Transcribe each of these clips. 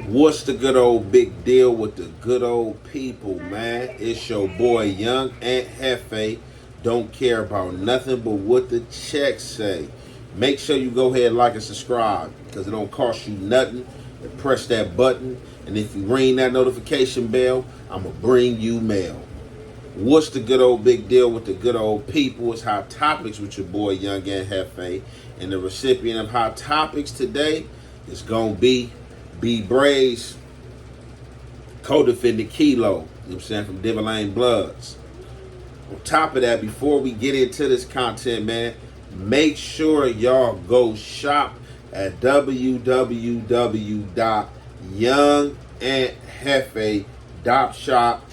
What's the good old big deal with the good old people, man? It's your boy Young Aunt Hefe. Don't care about nothing but what the checks say. Make sure you go ahead, like and subscribe, because it don't cost you nothing. And press that button, and if you ring that notification bell, I'ma bring you mail. What's the good old big deal with the good old people? It's Hot Topics with your boy Young Aunt Hefe, and the recipient of Hot Topics today is gonna be brayz, co-defendant Kilo, you know what I'm saying, from Devil Lane Bloods. On top of that, before we get into this content, man, make sure y'all go shop at www.youngandhefe.shop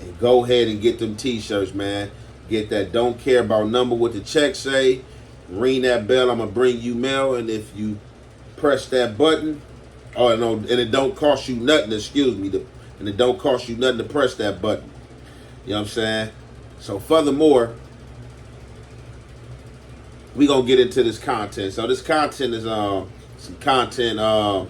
and go ahead and get them t-shirts, man. Get that don't care about number what the check say. Ring that bell, I'm gonna bring you mail, and if you press that button, oh no, and it don't cost you nothing, excuse me, and it don't cost you nothing to press that button. You know what I'm saying? So furthermore, we gonna get into this content. So this content is some content, a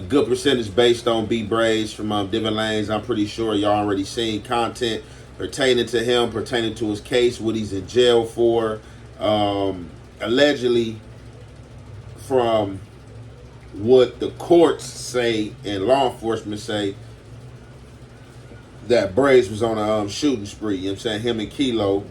good percentage based on brayz from different lanes. I'm pretty sure y'all already seen content pertaining to him, pertaining to his case, what he's in jail for, allegedly from what the courts say and law enforcement say, that brayz was on a shooting spree. You know what I'm saying? Him and Kilo.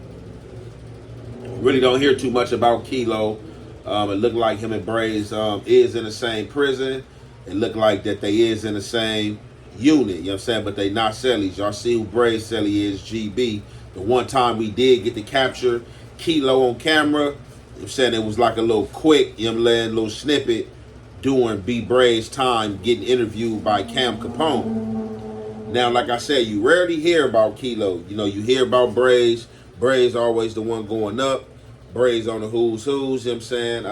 Really don't hear too much about Kilo. It looked like him and brayz is in the same prison. It looked like that they is in the same unit. You know what I'm saying? But they not cellies. Y'all see who brayz celly is, GB. The one time we did get to capture Kilo on camera, you know what I'm saying, it was like a little quick, you know what I'm saying, little snippet during brayz time getting interviewed by Cam Capone. Now, like I said, you rarely hear about Kilo. You know, you hear about brayz. Brayz always the one going up. Brayz on the who's, you know what I'm saying?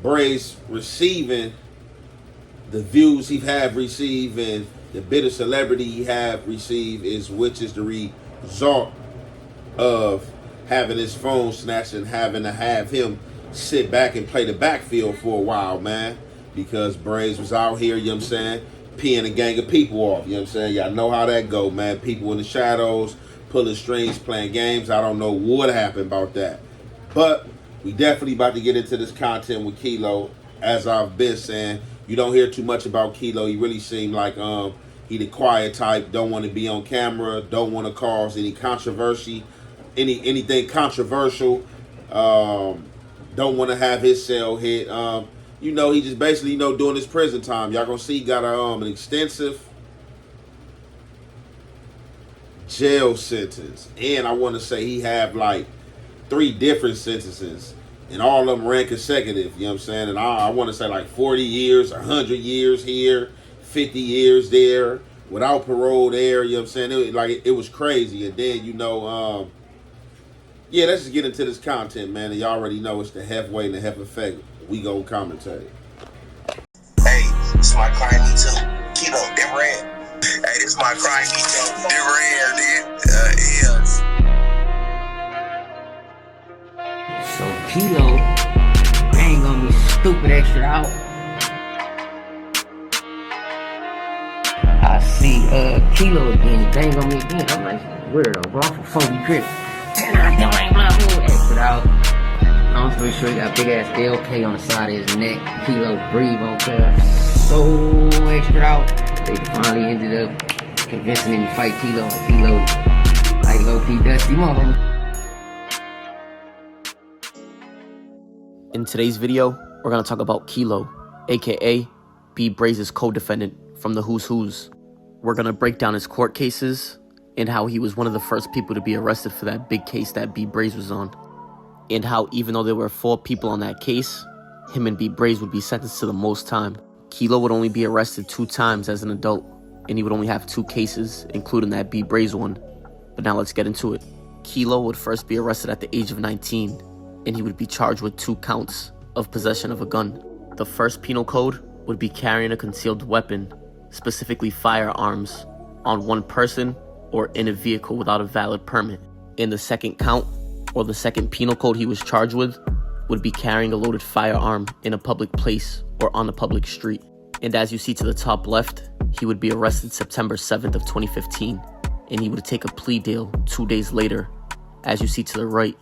Brayz receiving the views he have received and the bit of celebrity he have received, which is the result of having his phone snatched and having to have him sit back and play the backfield for a while, man. Because brayz was out here, you know what I'm saying, peeing a gang of people off. You know what I'm saying? Y'all know how that go, man. People in the shadows, pulling strings, playing games. I don't know what happened about that. But we definitely about to get into this content with Kilo. As I've been saying, you don't hear too much about Kilo. He really seemed like he the quiet type, don't want to be on camera, don't want to cause any controversy, anything controversial. Don't want to have his cell hit. You know, he just basically, you know, doing his prison time. Y'all gonna see he got an extensive jail sentence. And I want to say he have like 3 different sentences. And all of them ran consecutive, you know what I'm saying? And I want to say like 40 years, 100 years here, 50 years there, without parole there, you know what I'm saying? It was crazy. And then, you know, yeah, let's just get into this content, man. And y'all already know it's the Halfway and the Half Effect. We go commentate. Hey, this my crime too. Kilo, that red. Hey, this my crime too. That red, dude. So Kilo ain't gonna be stupid extra out. I see Kilo again. They ain't gonna be again. I'm like, weirdo, bro. I'm from Funky Crip. Extra out. I'm pretty sure he got big ass LK on the side of his neck. Kilo breathe on there. So extra out. They finally ended up convincing him to fight Kilo. And Kilo, like low-key dusty mother. In today's video, we're going to talk about Kilo, aka brayz's co-defendant from the Who's Who's. We're going to break down his court cases and how he was one of the first people to be arrested for that big case that brayz was on. And how even though there were 4 people on that case, him and brayz would be sentenced to the most time. Kilo would only be arrested 2 times as an adult, and he would only have 2 cases, including that brayz one. But now let's get into it. Kilo would first be arrested at the age of 19, and he would be charged with 2 counts of possession of a gun. The first penal code would be carrying a concealed weapon, specifically firearms, on one person or in a vehicle without a valid permit. And the second count, or the second penal code he was charged with, would be carrying a loaded firearm in a public place or on a public street. And as you see to the top left, he would be arrested September 7th of 2015, and he would take a plea deal 2 days later, as you see to the right,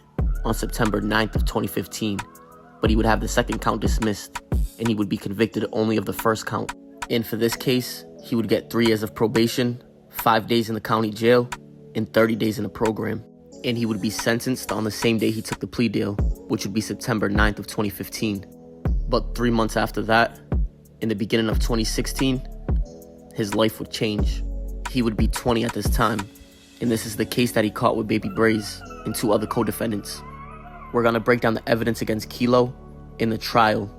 on September 9th of 2015. But he would have the second count dismissed, and he would be convicted only of the first count. And for this case, he would get 3 years of probation, 5 days in the county jail, and 30 days in a program. And he would be sentenced on the same day he took the plea deal, which would be September 9th of 2015. But 3 months after that, in the beginning of 2016, his life would change. He would be 20 at this time, and this is the case that he caught with Baby Brayz and 2 other co-defendants. We're gonna break down the evidence against Kilo in the trial.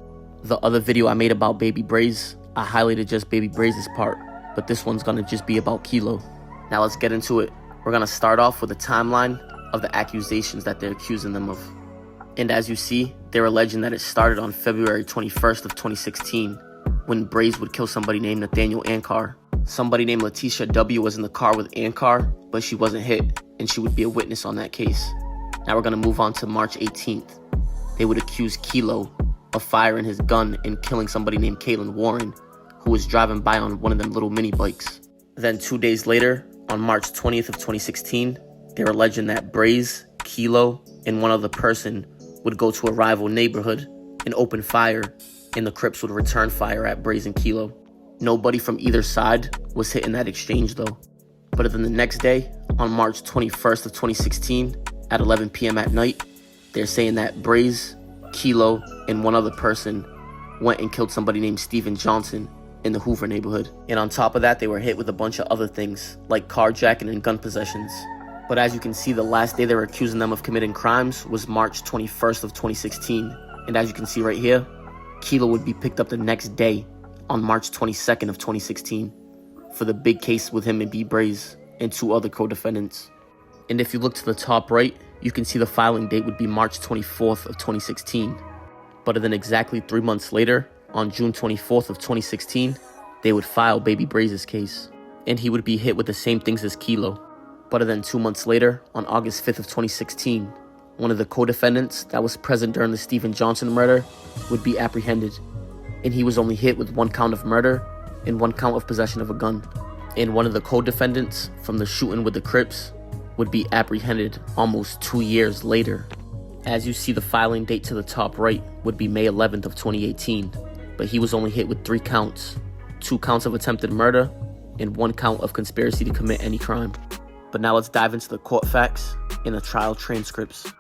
The other video I made about Baby Brayz, I highlighted just Baby Brayz's part, but this one's gonna just be about Kilo. Now let's get into it. We're gonna start off with a timeline of the accusations that they're accusing them of. And as you see, they're alleging that it started on February 21st of 2016, when Brayz would kill somebody named Nathaniel Ankar. Somebody named Letitia W was in the car with Ankar, but she wasn't hit, and she would be a witness on that case. Now we're gonna move on to March 18th. They would accuse Kilo of firing his gun and killing somebody named Kaylen Warren, who was driving by on one of them little mini bikes. Then 2 days later, on March 20th of 2016, they're alleging that Brayz, Kilo, and one other person would go to a rival neighborhood and open fire, and the Crips would return fire at Brayz and Kilo. Nobody from either side was hit in that exchange though. But then the next day, on March 21st of 2016, at 11 p.m. at night, they're saying that Brayz, Kilo, and one other person went and killed somebody named Steven Johnson in the Hoover neighborhood. And on top of that, they were hit with a bunch of other things, like carjacking and gun possessions. But as you can see, the last day they were accusing them of committing crimes was March 21st of 2016. And as you can see right here, Kilo would be picked up the next day on March 22nd of 2016 for the big case with him and B. Brayz and 2 other co-defendants. And if you look to the top right, you can see the filing date would be March 24th of 2016. But then exactly 3 months later, on June 24th of 2016, they would file Baby Brayz's case, and he would be hit with the same things as Kilo. But then 2 months later, on August 5th of 2016, one of the co-defendants that was present during the Steven Johnson murder would be apprehended, and he was only hit with 1 count of murder and 1 count of possession of a gun. And one of the co-defendants from the shooting with the Crips would be apprehended almost 2 years later. As you see, the filing date to the top right would be May 11th of 2018, but he was only hit with 3 counts, 2 counts of attempted murder and 1 count of conspiracy to commit any crime. But now let's dive into the court facts and the trial transcripts.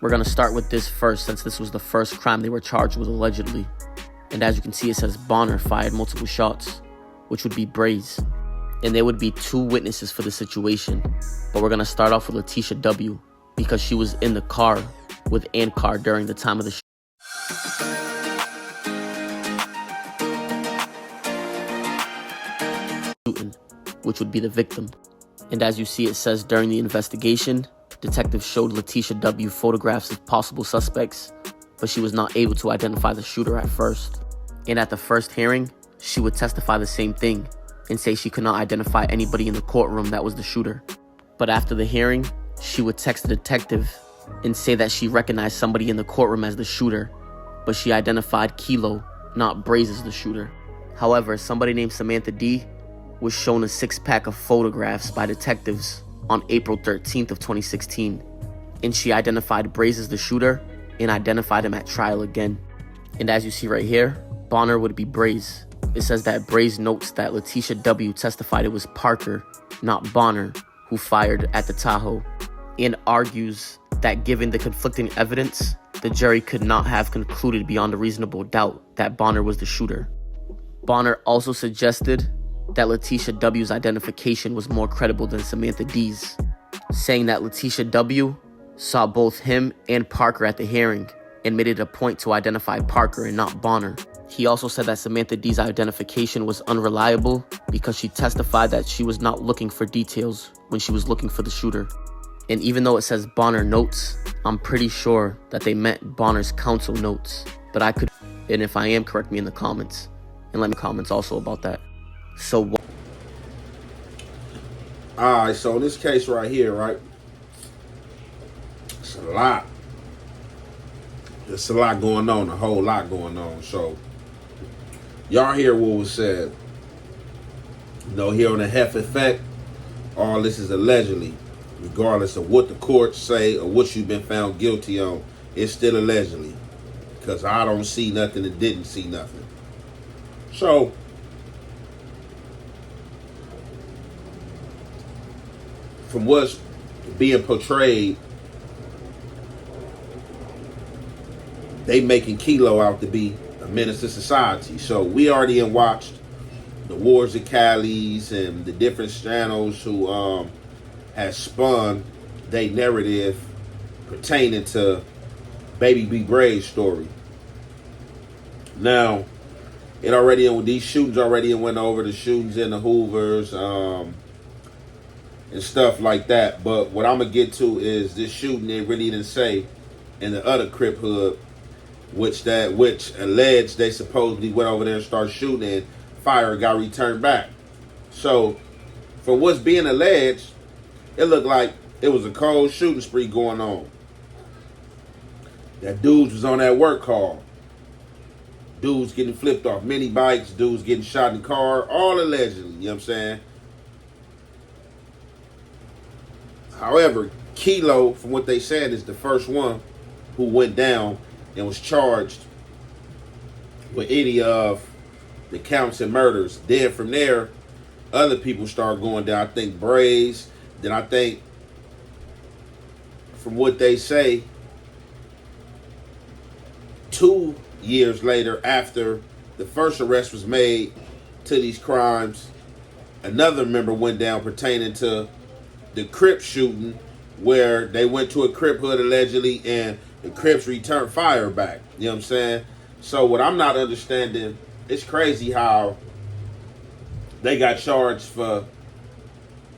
We're gonna start with this first, since this was the first crime they were charged with allegedly. And as you can see, it says Bonner fired multiple shots, which would be Brayz. And there would be 2 witnesses for the situation, but we're gonna start off with Letitia W, because she was in the car with Ankar during the time of the shooting, which would be the victim. And as you see, it says during the investigation, detectives showed Letitia W photographs of possible suspects, but she was not able to identify the shooter at first. And at the first hearing, she would testify the same thing and say she could not identify anybody in the courtroom that was the shooter. But after the hearing, she would text the detective and say that she recognized somebody in the courtroom as the shooter, but she identified Kilo, not Brayz, as the shooter. However, somebody named Samantha D was shown a 6-pack of photographs by detectives on April 13th of 2016, and she identified Brayz as the shooter and identified him at trial again. And as you see right here, Bonner would be Brayz. It says that Brayz notes that Letitia W testified it was Parker, not Bonner, who fired at the Tahoe, and argues that given the conflicting evidence, the jury could not have concluded beyond a reasonable doubt that Bonner was the shooter. Bonner also suggested that Letitia W's identification was more credible than Samantha D's, saying that Letitia W saw both him and Parker at the hearing and made it a point to identify Parker and not Bonner. He also said that Samantha D's identification was unreliable because she testified that she was not looking for details when she was looking for the shooter. And even though it says Bonner notes, I'm pretty sure that they meant Bonner's counsel notes, but I could, and if I am, correct me in the comments, and let me comments also about that. So Alright, so in this case right here, right? It's a lot. There's a lot going on, a whole lot going on. So y'all hear what was said. Here on the Hef Effect, all this is allegedly. Regardless of what the courts say or what you've been found guilty on, it's still allegedly. Because I don't see nothing and didn't see nothing. So, from what's being portrayed, they making Kilo out to be a menace to society. So we already watched the Wars of Cali's and the different channels who has spun their narrative pertaining to Baby B Bray's story. Now, these shootings already went over, the shootings in the Hoovers and stuff like that. But what I'm gonna get to is this shooting they really didn't say in the other Crip hood, which alleged they supposedly went over there and started shooting and fire got returned back. So, from what's being alleged, it looked like it was a cold shooting spree going on. That dudes was on that work call. Dudes getting flipped off mini bikes, dudes getting shot in the car, all allegedly, you know what I'm saying? However, Kilo, from what they said, is the first one who went down and was charged with any of the counts and murders. Then from there, other people started going down. I think Brayz. Then I think, from what they say, 2 years later, after the first arrest was made to these crimes, another member went down pertaining to the Crip shooting, where they went to a Crip hood allegedly, and the Crips returned fire back. You know what I'm saying? So what I'm not understanding, it's crazy how they got charged for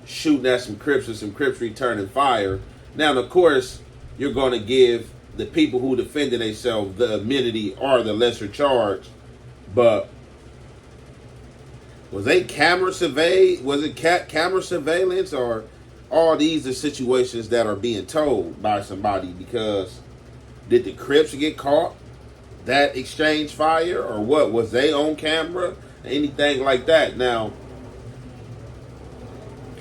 shooting at some Crips and some Crips returning fire. Now, of course, you're going to give the people who defended themselves the immunity or the lesser charge. But was they camera surveillance, or all these are situations that are being told by somebody? Because did the Crips get caught that exchange fire, or what? Was they on camera? Anything like that? Now,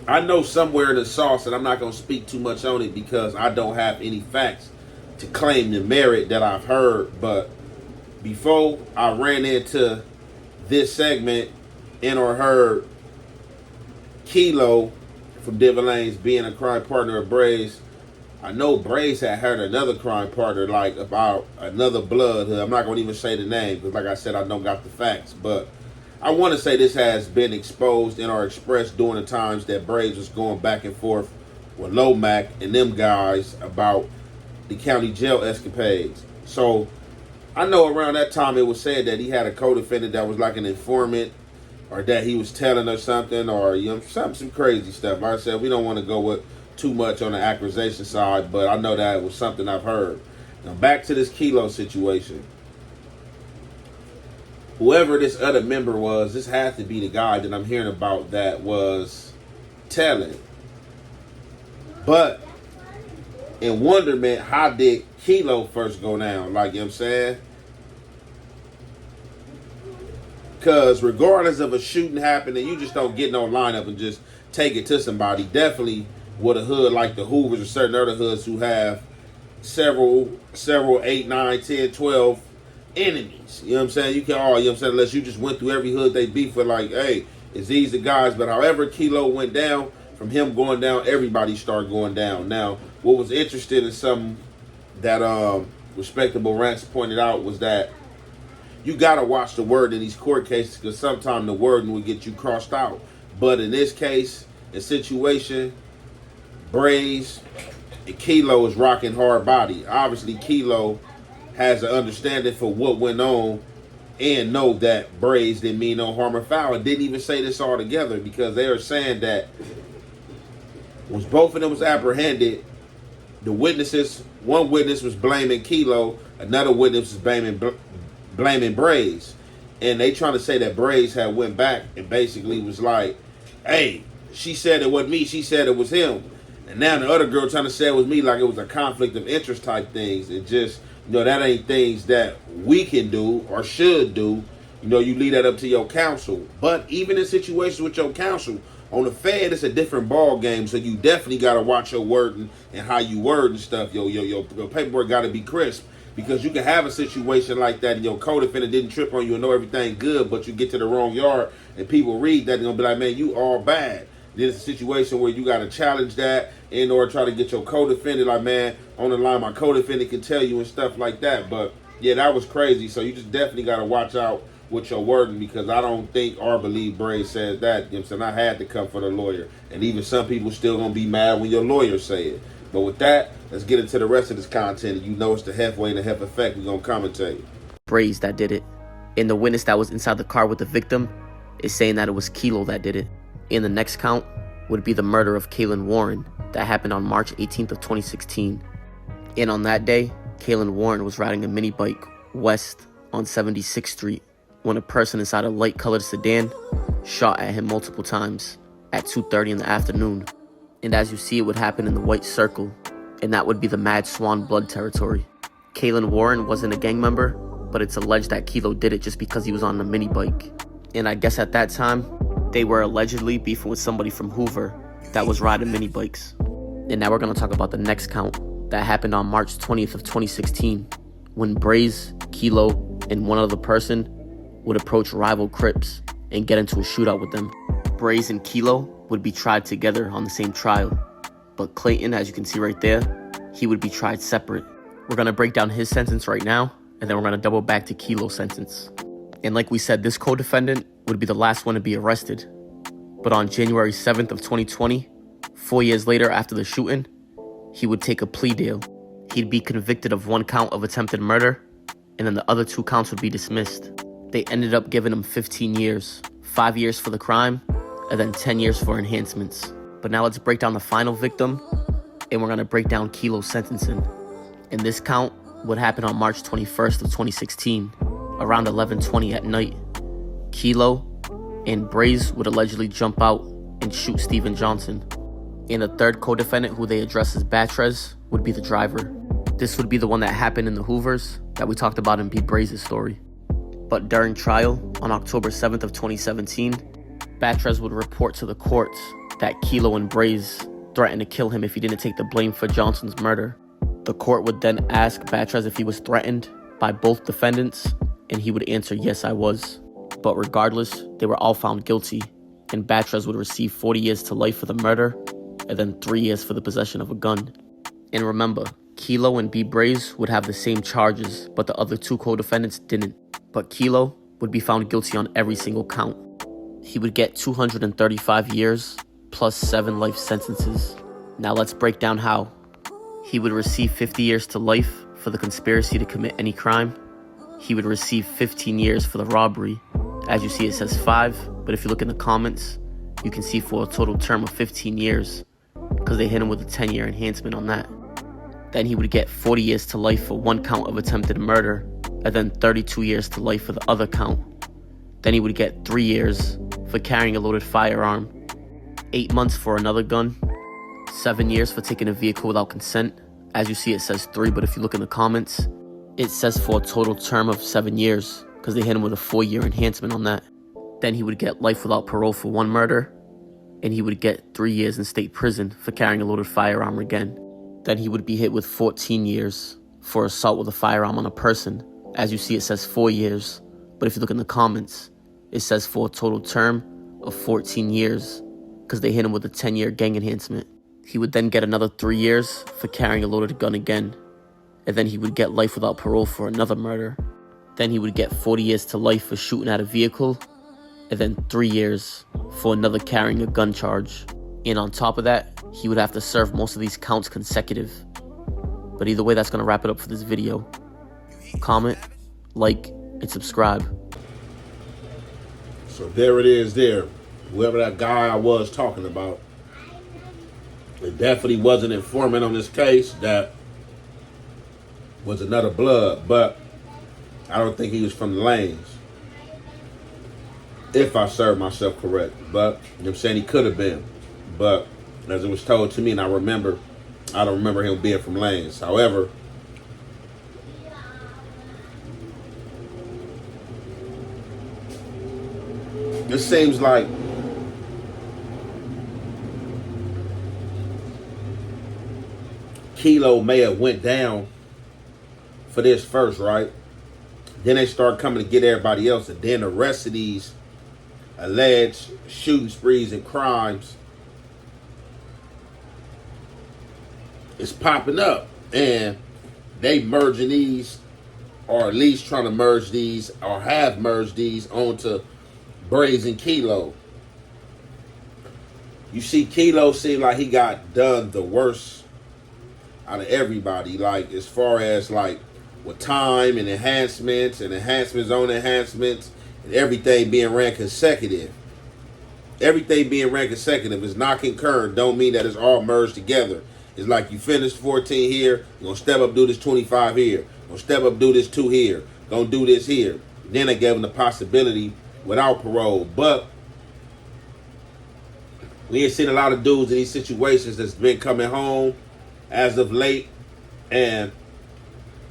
I know somewhere in the sauce, and I'm not going to speak too much on it because I don't have any facts to claim the merit that I've heard. But before I ran into this segment and or heard Kilo from Devil Lanes being a crime partner of Brayz, I know Brayz had heard another crime partner, like about another blood hood. I'm not going to even say the name because, like I said, I don't got the facts. But I want to say this has been exposed and or expressed during the times that Brayz was going back and forth with Lomac and them guys about the county jail escapades. So I know around that time it was said that he had a co-defendant that was like an informant, or that he was telling her something, or some crazy stuff. Like I said, we don't want to go with too much on the accusation side, but I know that it was something I've heard. Now back to this Kilo situation. Whoever this other member was, this has to be the guy that I'm hearing about that was telling. But in wonderment, how did Kilo first go down? Like, you know what I'm saying? Because regardless of a shooting happening, you just don't get no lineup and just take it to somebody. Definitely with a hood like the Hoovers or certain other hoods who have several 8, 9, 10, 12 enemies. You know what I'm saying? You can all, you know what I'm saying, unless you just went through every hood they beef for, like, hey, is these the guys? But however Kilo went down, from him going down, everybody started going down. Now, what was interesting and something that respectable Rants pointed out was that you gotta watch the word in these court cases, because sometimes the wording will get you crossed out. But in this case, the situation, Brayz and Kilo is rocking hard body. Obviously, Kilo has an understanding for what went on and know that Brayz didn't mean no harm or foul. And didn't even say this all together, because they are saying that once both of them was apprehended, the witnesses, one witness was blaming Kilo, another witness was blaming Brayz. And they trying to say that Brayz had went back and basically was like, hey, she said it wasn't me, she said it was him. And now the other girl trying to say it was me, like it was a conflict of interest type things. And just that ain't things that we can do or should do. You leave that up to your counsel. But even in situations with your counsel, on the Fed, it's a different ball game. So you definitely got to watch your wording and how you word and stuff. Your paperwork got to be crisp, because you can have a situation like that and your co-defendant didn't trip on you and know everything good, but you get to the wrong yard and people read that and gonna be like, man, you all bad. Then it's a situation where you got to challenge that in order to try to get your co-defendant, like, man, on the line, my co-defendant can tell you and stuff like that. But yeah, that was crazy. So you just definitely got to watch out with your wording, because I don't think or believe Brayz says that. You know what I'm saying? I had to come for the lawyer. And even some people still going to be mad when your lawyer say it. But with that, let's get into the rest of this content. It's the Hef way and the Hef effect. We're going to commentate. Brayz that did it. And the witness that was inside the car with the victim is saying that it was Kilo that did it. And the next count would be the murder of Kaylin Warren that happened on March 18th of 2016. And on that day, Kaylin Warren was riding a mini bike west on 76th Street when a person inside a light-colored sedan shot at him multiple times at 2:30 in the afternoon. And as you see, it would happen in the white circle, and that would be the Mad Swan blood territory. Kaylin Warren wasn't a gang member, but it's alleged that Kilo did it just because he was on a mini bike. And I guess at that time, they were allegedly beefing with somebody from Hoover that was riding mini bikes. And now we're going to talk about the next count that happened on March 20th of 2016, when Brayz, Kilo, and one other person would approach rival Crips and get into a shootout with them. Brayz and Kilo would be tried together on the same trial, but Clayton, as you can see right there, he would be tried separate. We're going to break down his sentence right now, and then we're going to double back to Kilo's sentence. And like we said, this co-defendant would be the last one to be arrested. But on January 7th of 2020, 4 years later after the shooting, he would take a plea deal. He'd be convicted of 1 count of attempted murder, and then the other 2 counts would be dismissed. They ended up giving him 15 years, 5 years for the crime, and then 10 years for enhancements. But now let's break down the final victim, and we're gonna break down Kilo's sentencing. And this count would happen on March 21st of 2016, around 11:20 at night. Kilo and Brayz would allegedly jump out and shoot Steven Johnson. And the third co-defendant, who they address as Brayz, would be the driver. This would be the one that happened in the Hoovers that we talked about in B. Brayz's story. But during trial, on October 7th of 2017, Brayz would report to the courts that Kilo and Brayz threatened to kill him if he didn't take the blame for Johnson's murder. The court would then ask Brayz if he was threatened by both defendants, and he would answer, yes, I was. But regardless, they were all found guilty, and Brayz would receive 40 years to life for the murder, and then 3 years for the possession of a gun. And remember, Kilo and B. Brayz would have the same charges, but the other 2 co-defendants didn't. But Kilo would be found guilty on every single count. He would get 235 years plus 7 life sentences. Now let's break down how. He would receive 50 years to life for the conspiracy to commit any crime. He would receive 15 years for the robbery. As you see, it says 5, but if you look in the comments, you can see for a total term of 15 years, because they hit him with a 10-year enhancement on that. Then he would get 40 years to life for 1 count of attempted murder, and then 32 years to life for the other count. Then he would get 3 years for carrying a loaded firearm, 8 months for another gun, 7 years for taking a vehicle without consent. As you see, it says 3, but if you look in the comments, it says for a total term of 7 years, because they hit him with a 4-year enhancement on that. Then he would get life without parole for 1 murder, and he would get 3 years in state prison for carrying a loaded firearm again. Then he would be hit with 14 years for assault with a firearm on a person. As you see, it says 4 years, but if you look in the comments, it says for a total term of 14 years, because they hit him with a 10-year gang enhancement. He would then get another 3 years for carrying a loaded gun again, and then he would get life without parole for another murder. Then he would get 40 years to life for shooting at a vehicle, and then 3 years for another carrying a gun charge. And on top of that, he would have to serve most of these counts consecutive. But either way, that's going to wrap it up for this video. Comment, like, and subscribe. So there it is there. Whoever that guy I was talking about, it definitely was an informant on this case that was another blood, but I don't think he was from the lanes. If I serve myself correct. But, you know what I'm saying, he could have been. But, as it was told to me, and I don't remember him being from lanes. However, it seems like Kilo may have went down for this first, right? Then they start coming to get everybody else, and then the rest of these alleged shooting sprees and crimes is popping up, and they merging these, or at least trying to merge these, or have merged these onto Brayz and Kilo. You see, Kilo seemed like he got done the worst out of everybody, like as far as like with time and enhancements on enhancements and everything being ran consecutive. Everything being ran consecutive is not concurrent. Don't mean that it's all merged together. It's like you finished 14 here, you're going to step up, do this 25 here. You're going to step up, do this 2 here. Going to do this here. Then they gave them the possibility without parole. But we ain't seen a lot of dudes in these situations that's been coming home as of late. And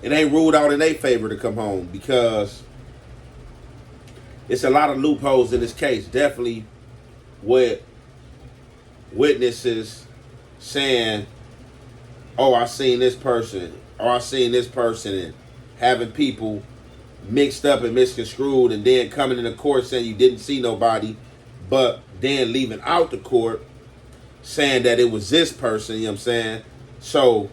it ain't ruled out in their favor to come home, because it's a lot of loopholes in this case. Definitely with witnesses saying, oh, I seen this person, or I seen this person, and having people mixed up and misconstrued, and then coming into court saying you didn't see nobody, but then leaving out the court saying that it was this person, you know what I'm saying? So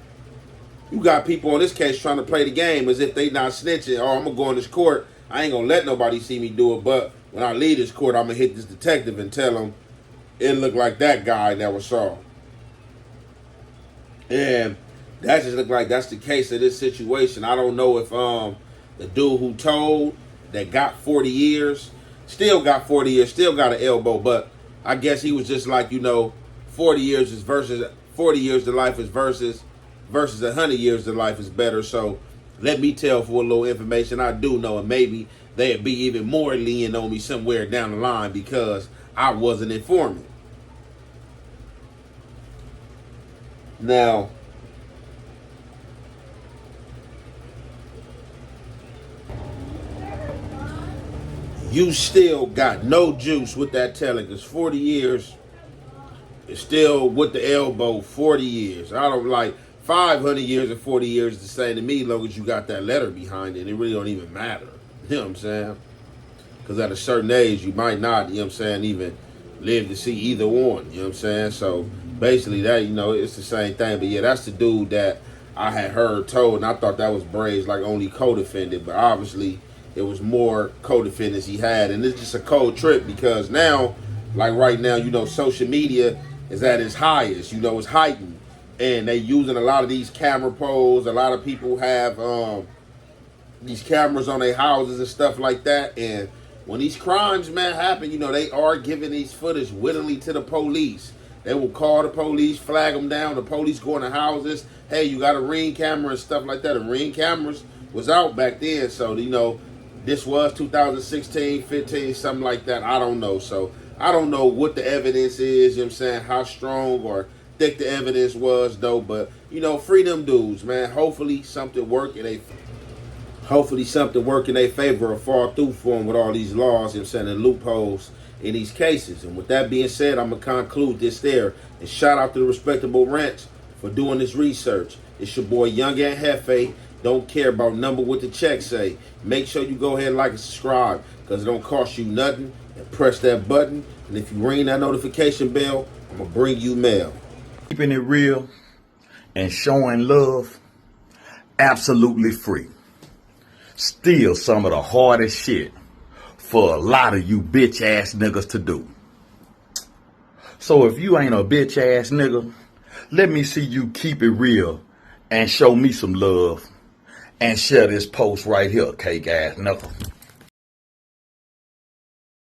you got people on this case trying to play the game as if they not snitching. Oh, I'm going to go in this court. I ain't going to let nobody see me do it, but when I leave this court, I'm going to hit this detective and tell him it looked like that guy never saw. And that just looked like that's the case of this situation. I don't know if the dude who told that got 40 years, still got 40 years, still got an elbow, but I guess he was just like, 40 years is versus 40 years to life is versus 100 years to life is better. So let me tell for a little information I do know, and maybe they'd be even more lenient on me somewhere down the line because I wasn't informing. Now, you still got no juice with that telling, because 40 years is still with the elbow. 40 years. I don't like 500 years and 40 years is the same to me, as long as you got that letter behind it. It really don't even matter. You know what I'm saying? Because at a certain age, you might not, even live to see either one. You know what I'm saying? So basically that, it's the same thing. But yeah, that's the dude that I had heard told, and I thought that was Brayz, like only co-defendant, but obviously it was more co-defendants he had. And it's just a cold trip because now, like right now, social media is at its highest, it's heightened. And they using a lot of these camera poles. A lot of people have these cameras on their houses and stuff like that. And when these crimes, man, happen, they are giving these footage willingly to the police. They will call the police, flag them down. The police go in the houses. Hey, you got a Ring camera and stuff like that. And Ring cameras was out back then. So, this was 2016, 15, something like that. I don't know. So I don't know what the evidence is, how strong or thick the evidence was, though. But, free them dudes, man. Hopefully something work in their favor or fall through for them with all these laws, and loopholes in these cases. And with that being said, I'm going to conclude this there. And shout out to the Respectable Ranch for doing this research. It's your boy Young and Hefe. Don't care about number what the check say. Make sure you go ahead and like and subscribe, because it don't cost you nothing. And press that button. And if you ring that notification bell, I'm going to bring you mail. Keeping it real and showing love, absolutely free. Still some of the hardest shit for a lot of you bitch ass niggas to do. So if you ain't a bitch ass nigga, let me see you keep it real and show me some love and share this post right here, cake ass nigga.